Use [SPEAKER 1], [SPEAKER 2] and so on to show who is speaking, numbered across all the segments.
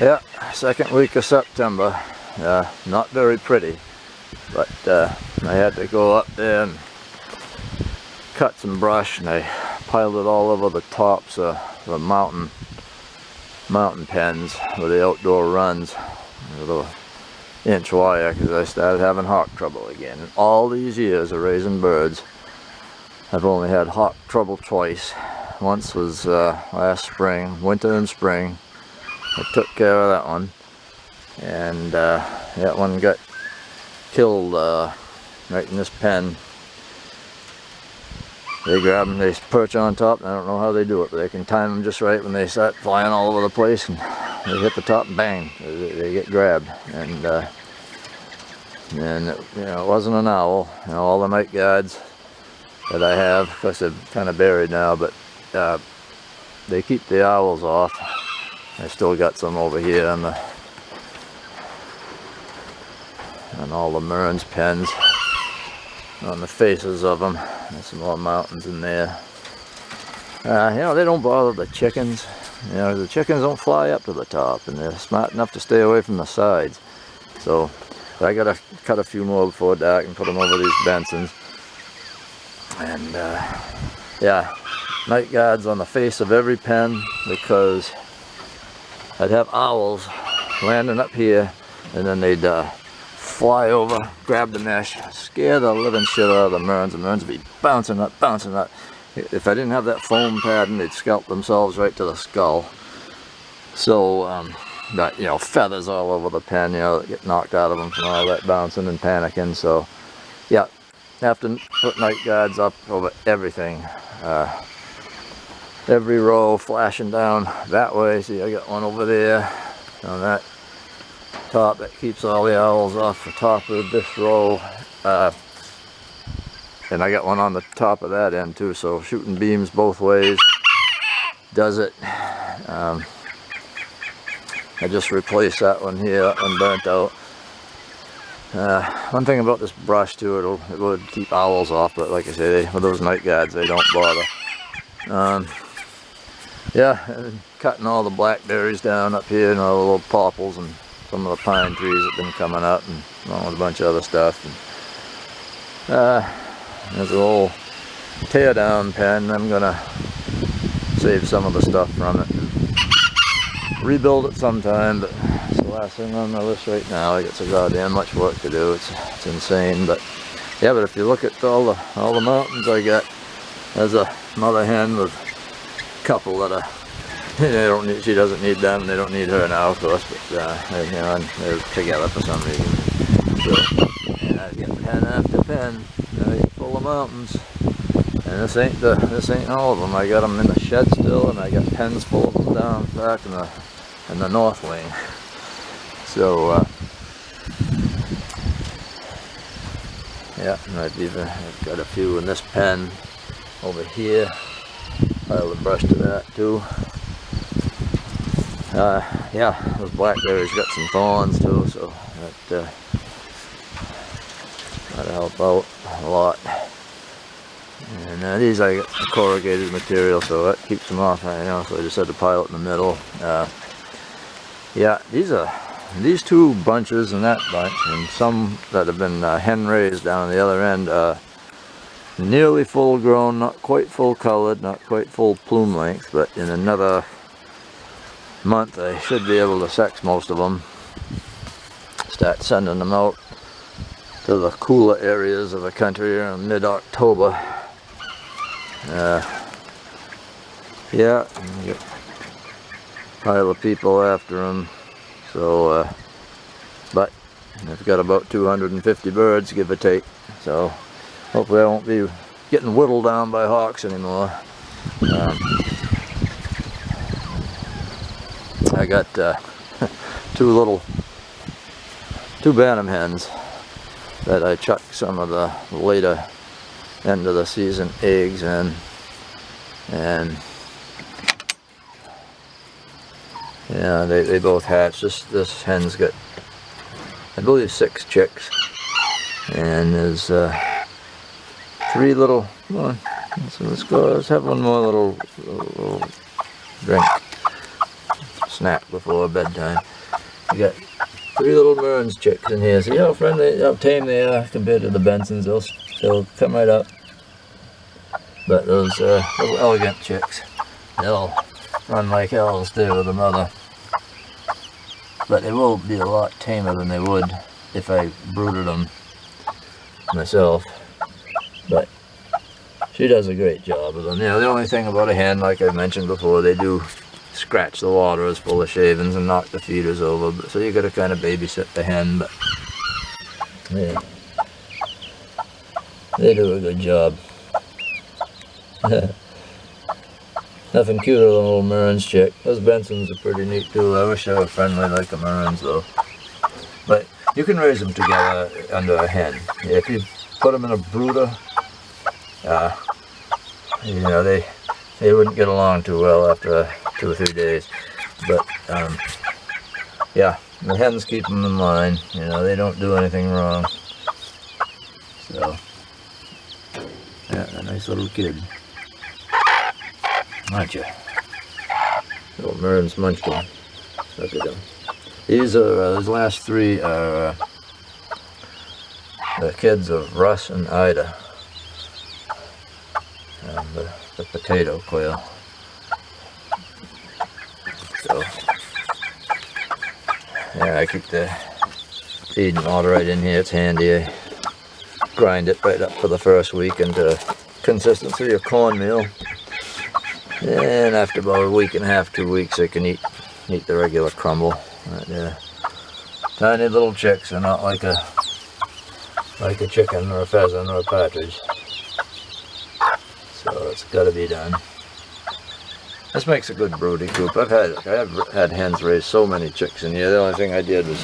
[SPEAKER 1] Yeah, second week of September. Not very pretty, but I had to go up there and cut some brush, and I piled it all over the tops of the mountain pens with the outdoor runs. A little inch wire because I started having hawk trouble again. In all these years of raising birds, I've only had hawk trouble twice. Once was last spring, winter and spring. I took care of that one, and that one got killed right in this pen. They grab them, they perch on top, and I don't know how they do it, but they can time them just right when they start flying all over the place, and they hit the top, and bang, they get grabbed. And it wasn't an owl. All the night guards that I have, of course they're kind of buried now, but they keep the owls off. I still got some over here on all the Mern's pens, on the faces of them. There's some more mountains in there. They don't bother the chickens. The chickens don't fly up to the top, and they're smart enough to stay away from the sides. So I gotta cut a few more before dark and put them over these Bensons. And night guards on the face of every pen, because I'd have owls landing up here, and then they'd fly over, grab the mesh, scare the living shit out of the Merns. The Merns would be bouncing up. If I didn't have that foam padding, they'd scalp themselves right to the skull. So, but, feathers all over the pen, get knocked out of them from all that bouncing and panicking. So, yeah, have to put night guards up over everything. Every row flashing down that way. See, I got one over there on that top that keeps all the owls off the top of this row. And I got one on the top of that end too, so shooting beams both ways does it. I just replaced that one here. That one burnt out. One thing about this brush too, it would keep owls off, but like I say, with those night guards, they don't bother. And cutting all the blackberries down up here, and all the little popples, and some of the pine trees that have been coming up, and along with a bunch of other stuff. And, there's a little tear down pen. I'm gonna save some of the stuff from it and rebuild it sometime, but it's the last thing on my list right now. I got so goddamn much work to do. It's insane. But yeah, but if you look at all the mountains I got, there's a mother hen with a couple that are, she doesn't need them, they don't need her now, of course, but they're together for some reason. So, and I get pen after pen, right, full of mountains. And this ain't all of them. I got them in the shed still, and I got pens full of them down back in the north wing. So and I've got a few in this pen over here. Pile the brush to that too. Those blackberries got some thorns too, so that'll help out a lot. And these I got corrugated material, so that keeps them off. So I just had to pile it in the middle. These two bunches and that bunch, and some that have been hen raised down the other end, nearly full grown, not quite full colored, not quite full plume length, but in another month I should be able to sex most of them. Start sending them out to the cooler areas of the country around mid-October. Get a pile of people after them. So, but I've got about 250 birds, give or take. So hopefully I won't be getting whittled down by hawks anymore. I got two bantam hens that I chuck some of the later end of the season eggs in, and they both hatched. This hen's got, I believe, 6 chicks, and there's 3 little. Come on, let's have one more little drink. snack before bedtime. We got 3 little Mearns chicks in here. See how friendly, how tame they are compared to the Bensons. They'll come right up. But those little elegant chicks, they'll run like hell to stay with the mother. But they will be a lot tamer than they would if I brooded them myself. But she does a great job with them. You know, the only thing about a hen, like I mentioned before, they do scratch the water full of shavings and knock the feeders over. So you got to kind of babysit the hen. But yeah, they do a good job. Nothing cuter than a little Mearns chick. Those Bensons are pretty neat too. I wish they were friendly like a Mearns though. But you can raise them together under a hen. If you put them in a brooder, you know, they wouldn't get along too well after 2 or 3 days. But yeah, the hens keep them in line. You know, they don't do anything wrong. So yeah, a nice little kid. Aren't you? Little Mearns munchkin. Look at them. These are, these last 3 are the kids of Russ and Ida. The potato quail. So, yeah, I keep the feeding water right in here. It's handy. I grind it right up for the first week into consistency of cornmeal. And after about 1.5 weeks, 2 weeks, I can eat the regular crumble. But, tiny little chicks are not like a chicken or a pheasant or a partridge. So it's got to be done. This makes a good broody coop. I've had hens raise so many chicks in here. The only thing I did was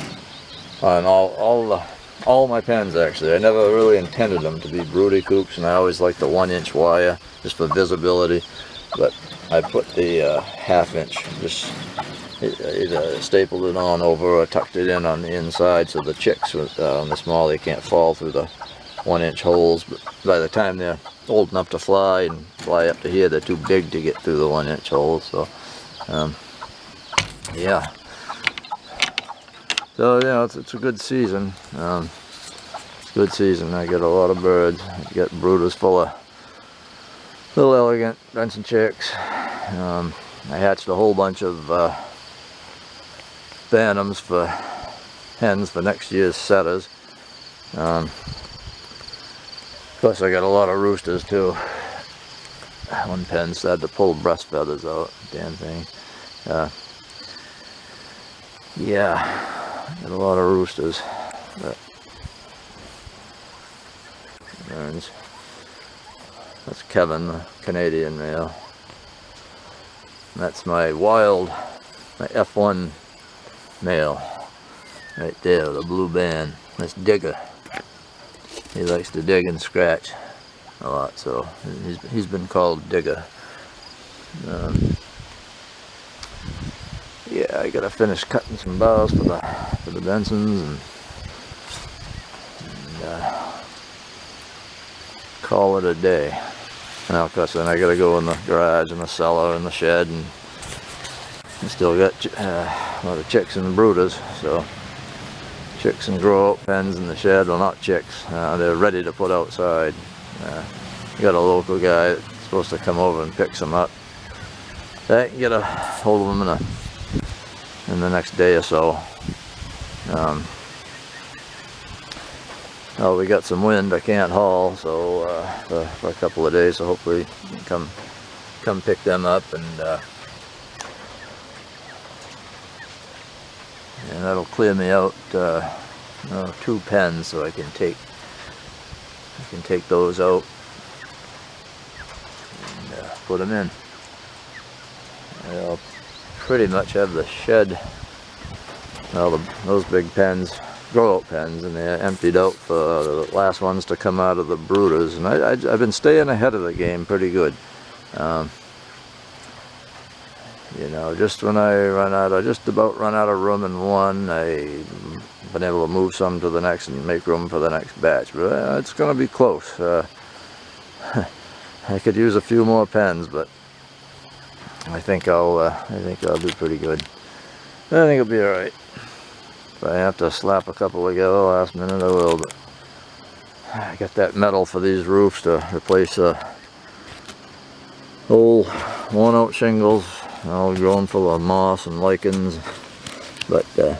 [SPEAKER 1] on all my pens actually. I never really intended them to be broody coops, and I always liked the 1-inch wire just for visibility. But I put the 1/2 inch, just either stapled it on over or tucked it in on the inside so the chicks, on the small, they can't fall through the 1-inch holes. But by the time they're old enough to fly and fly up to here, they're too big to get through the 1-inch holes. So, yeah. So, you know, it's a good season. It's a good season. I get a lot of birds. I get brooders full of little elegant Benson chicks. I hatched a whole bunch of phantoms for hens for next year's setters. Plus I got a lot of roosters too. One pen had to pull breast feathers out, damn thing. Yeah, got a lot of roosters. But Mearns. That's Kevin, the Canadian male. And that's my F1 male, right there, the blue band. That's Digger. He likes to dig and scratch a lot, so he's been called Digger. Yeah, I gotta finish cutting some boughs for the Bensons and call it a day. Now, of course, then I gotta go in the garage and the cellar and the shed, and I still got a lot of chicks and brooders. So chicks and grow out pens in the shed. Well, not chicks. They're ready to put outside. Got a local guy that's supposed to come over and pick some up. I can get a hold of them in the next day or so. Oh, we got some wind. I can't haul, so for a couple of days. So hopefully, you can come pick them up, and that'll clear me out 2 pens, so I can take those out and put them in. I'll pretty much have the shed, well, those big pens, grow out pens, and they're emptied out for the last ones to come out of the brooders. And I've been staying ahead of the game pretty good. You know, just when I just about run out of room in one, I've been able to move some to the next and make room for the next batch. But it's going to be close. I could use a few more pens, but I think I'll do pretty good. I think it'll be alright. If I have to slap a couple together last minute, I will, but I got that metal for these roofs to replace old worn out shingles, all grown full of moss and lichens. But yeah,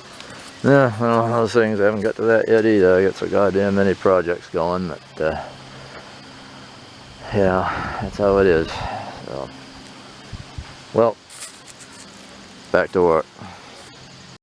[SPEAKER 1] well, those things, I haven't got to that yet either. I got so goddamn many projects going that yeah, that's how it is. So, well, back to work.